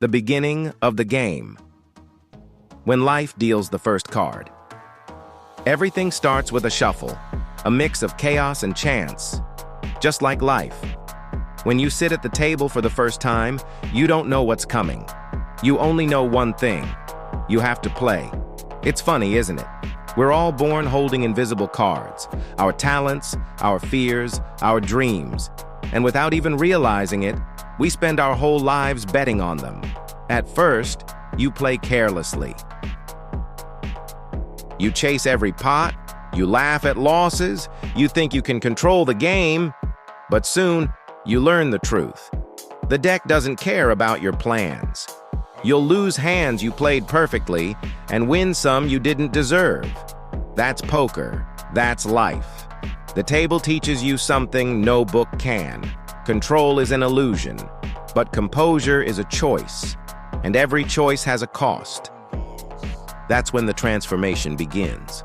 The beginning of the game. When life deals the first card. Everything starts with a shuffle, a mix of chaos and chance, just like life. When you sit at the table for the first time, you don't know what's coming. You only know one thing. You have to play. It's funny, isn't it? We're all born holding invisible cards, our talents, our fears, our dreams. And without even realizing it, we spend our whole lives betting on them. At first, you play carelessly. You chase every pot, you laugh at losses, you think you can control the game, but soon, you learn the truth. The deck doesn't care about your plans. You'll lose hands you played perfectly and win some you didn't deserve. That's poker. That's life. The table teaches you something no book can. Control is an illusion, but composure is a choice, and every choice has a cost. That's when the transformation begins.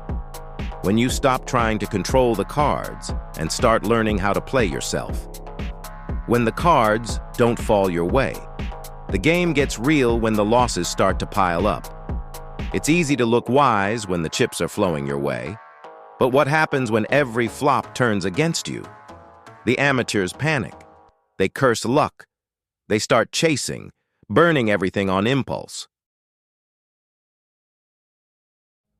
When you stop trying to control the cards and start learning how to play yourself. When the cards don't fall your way. The game gets real when the losses start to pile up. It's easy to look wise when the chips are flowing your way. But what happens when every flop turns against you? The amateurs panic. They curse luck. They start chasing, burning everything on impulse.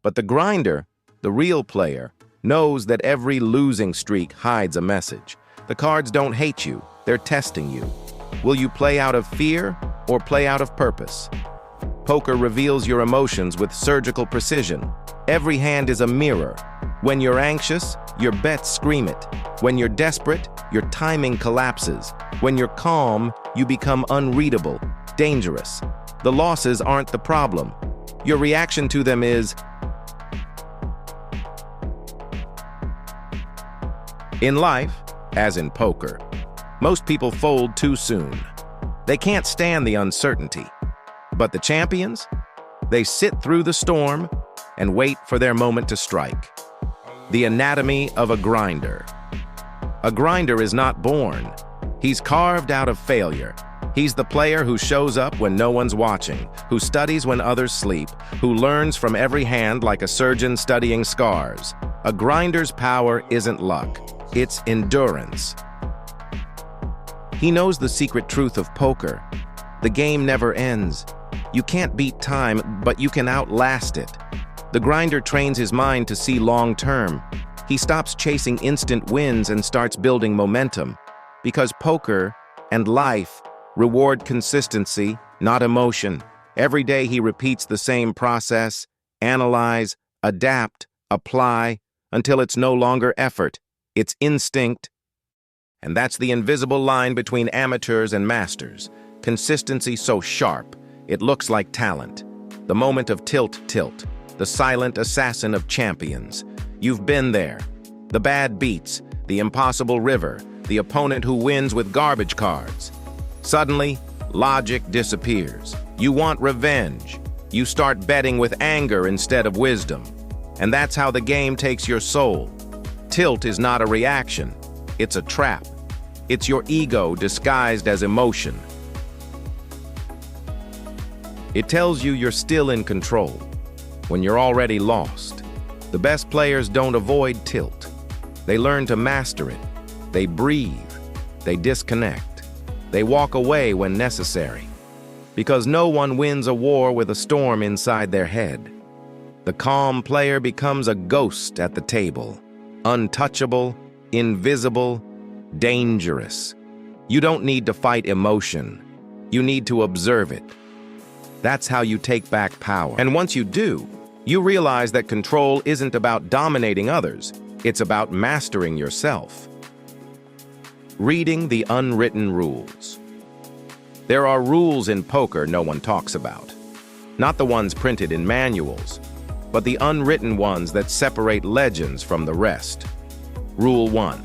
But the grinder, the real player, knows that every losing streak hides a message. The cards don't hate you, they're testing you. Will you play out of fear or play out of purpose? Poker reveals your emotions with surgical precision. Every hand is a mirror. When you're anxious, your bets scream it. When you're desperate, your timing collapses. When you're calm, you become unreadable, dangerous. The losses aren't the problem. Your reaction to them is, in life, as in poker, most people fold too soon. They can't stand the uncertainty. But the champions? They sit through the storm and wait for their moment to strike. The anatomy of a grinder. A grinder is not born. He's carved out of failure. He's the player who shows up when no one's watching, who studies when others sleep, who learns from every hand like a surgeon studying scars. A grinder's power isn't luck. It's endurance. He knows the secret truth of poker. The game never ends. You can't beat time, but you can outlast it. The grinder trains his mind to see long-term. He stops chasing instant wins and starts building momentum. Because poker and life reward consistency, not emotion. Every day he repeats the same process, analyze, adapt, apply, until it's no longer effort. It's instinct. And that's the invisible line between amateurs and masters. Consistency so sharp, it looks like talent. The moment of tilt, the silent assassin of champions. You've been there. The bad beats, the impossible river, the opponent who wins with garbage cards. Suddenly, logic disappears. You want revenge. You start betting with anger instead of wisdom. And that's how the game takes your soul. Tilt is not a reaction. It's a trap. It's your ego disguised as emotion. It tells you you're still in control when you're already lost. The best players don't avoid tilt. They learn to master it. They breathe. They disconnect. They walk away when necessary. Because no one wins a war with a storm inside their head. The calm player becomes a ghost at the table. Untouchable, invisible, dangerous. You don't need to fight emotion. You need to observe it. That's how you take back power. And once you do, you realize that control isn't about dominating others. It's about mastering yourself. Reading the unwritten rules. There are rules in poker no one talks about. Not the ones printed in manuals, but the unwritten ones that separate legends from the rest. Rule 1.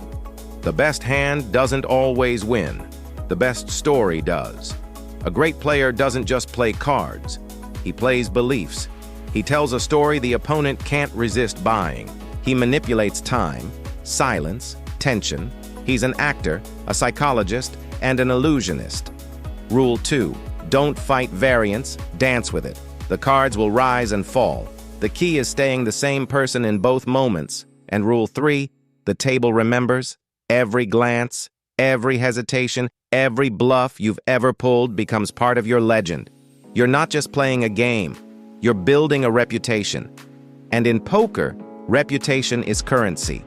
The best hand doesn't always win. The best story does. A great player doesn't just play cards. He plays beliefs. He tells a story the opponent can't resist buying. He manipulates time, silence, tension. He's an actor, a psychologist, and an illusionist. Rule 2. Don't fight variance, dance with it. The cards will rise and fall. The key is staying the same person in both moments. And rule 3, the table remembers. Every glance, every hesitation, every bluff you've ever pulled becomes part of your legend. You're not just playing a game, you're building a reputation. And in poker, reputation is currency.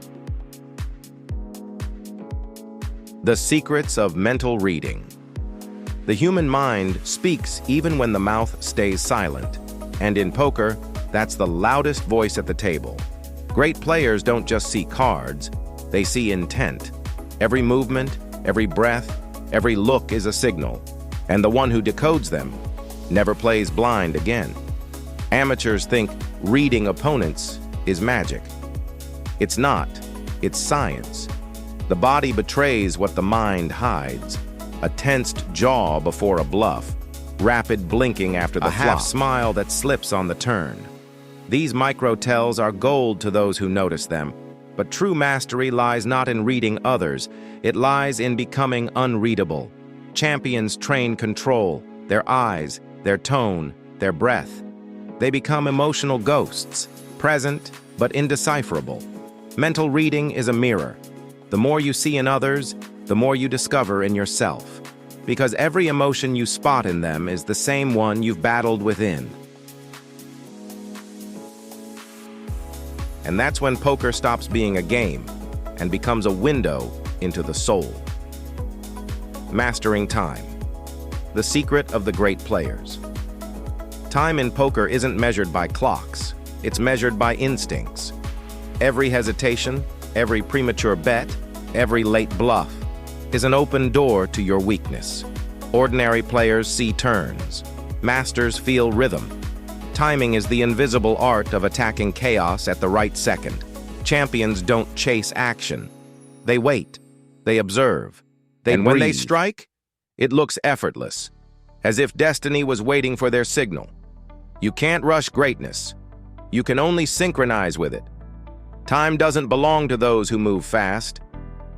The secrets of mental reading. The human mind speaks even when the mouth stays silent. And in poker, that's the loudest voice at the table. Great players don't just see cards, they see intent. Every movement, every breath, every look is a signal. And the one who decodes them never plays blind again. Amateurs think reading opponents is magic. It's not, it's science. The body betrays what the mind hides. A tensed jaw before a bluff, rapid blinking after the flop, a half smile that slips on the turn. These micro-tells are gold to those who notice them, but true mastery lies not in reading others, it lies in becoming unreadable. Champions train control, their eyes, their tone, their breath. They become emotional ghosts, present but indecipherable. Mental reading is a mirror. The more you see in others, the more you discover in yourself. Because every emotion you spot in them is the same one you've battled within. And that's when poker stops being a game and becomes a window into the soul. Mastering time. The secret of the great players. Time in poker isn't measured by clocks, it's measured by instincts. Every hesitation, every premature bet, every late bluff is an open door to your weakness. Ordinary players see turns. Masters feel rhythm. Timing is the invisible art of attacking chaos at the right second. Champions don't chase action. They wait. They observe. And when they strike, it looks effortless, as if destiny was waiting for their signal. You can't rush greatness. You can only synchronize with it. Time doesn't belong to those who move fast,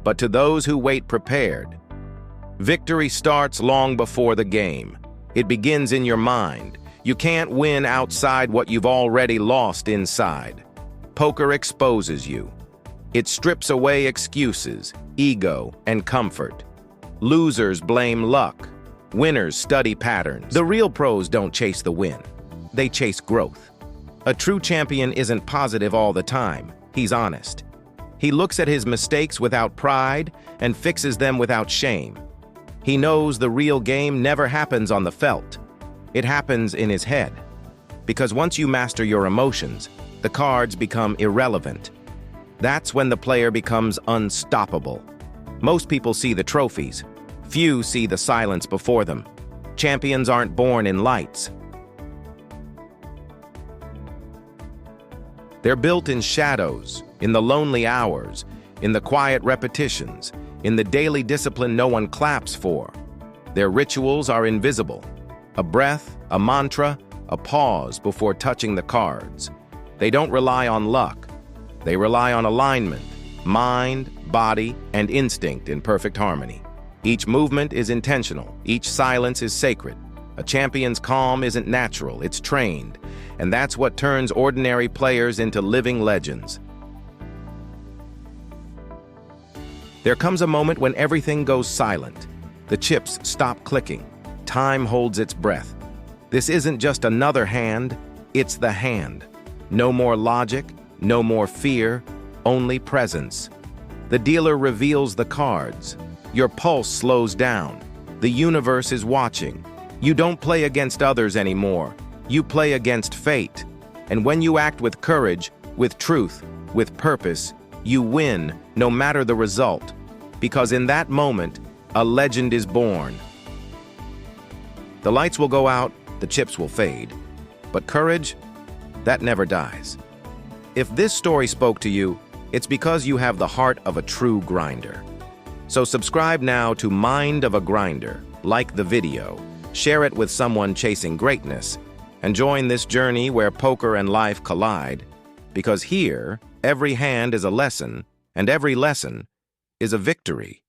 but to those who wait prepared. Victory starts long before the game. It begins in your mind. You can't win outside what you've already lost inside. Poker exposes you. It strips away excuses, ego, and comfort. Losers blame luck. Winners study patterns. The real pros don't chase the win. They chase growth. A true champion isn't positive all the time. He's honest. He looks at his mistakes without pride and fixes them without shame. He knows the real game never happens on the felt. It happens in his head. Because once you master your emotions, the cards become irrelevant. That's when the player becomes unstoppable. Most people see the trophies. Few see the silence before them. Champions aren't born in lights. They're built in shadows, in the lonely hours, in the quiet repetitions, in the daily discipline no one claps for. Their rituals are invisible. A breath, a mantra, a pause before touching the cards. They don't rely on luck. They rely on alignment, mind, body, and instinct in perfect harmony. Each movement is intentional. Each silence is sacred. A champion's calm isn't natural, it's trained. And that's what turns ordinary players into living legends. There comes a moment when everything goes silent. The chips stop clicking. Time holds its breath. This isn't just another hand, it's the hand. No more logic, no more fear, only presence. The dealer reveals the cards. Your pulse slows down. The universe is watching. You don't play against others anymore. You play against fate. And when you act with courage, with truth, with purpose, you win no matter the result. Because in that moment, a legend is born. The lights will go out, the chips will fade. But courage, that never dies. If this story spoke to you, it's because you have the heart of a true grinder. So subscribe now to Mind of a Grinder, like the video, share it with someone chasing greatness, and join this journey where poker and life collide, because here, every hand is a lesson, and every lesson is a victory.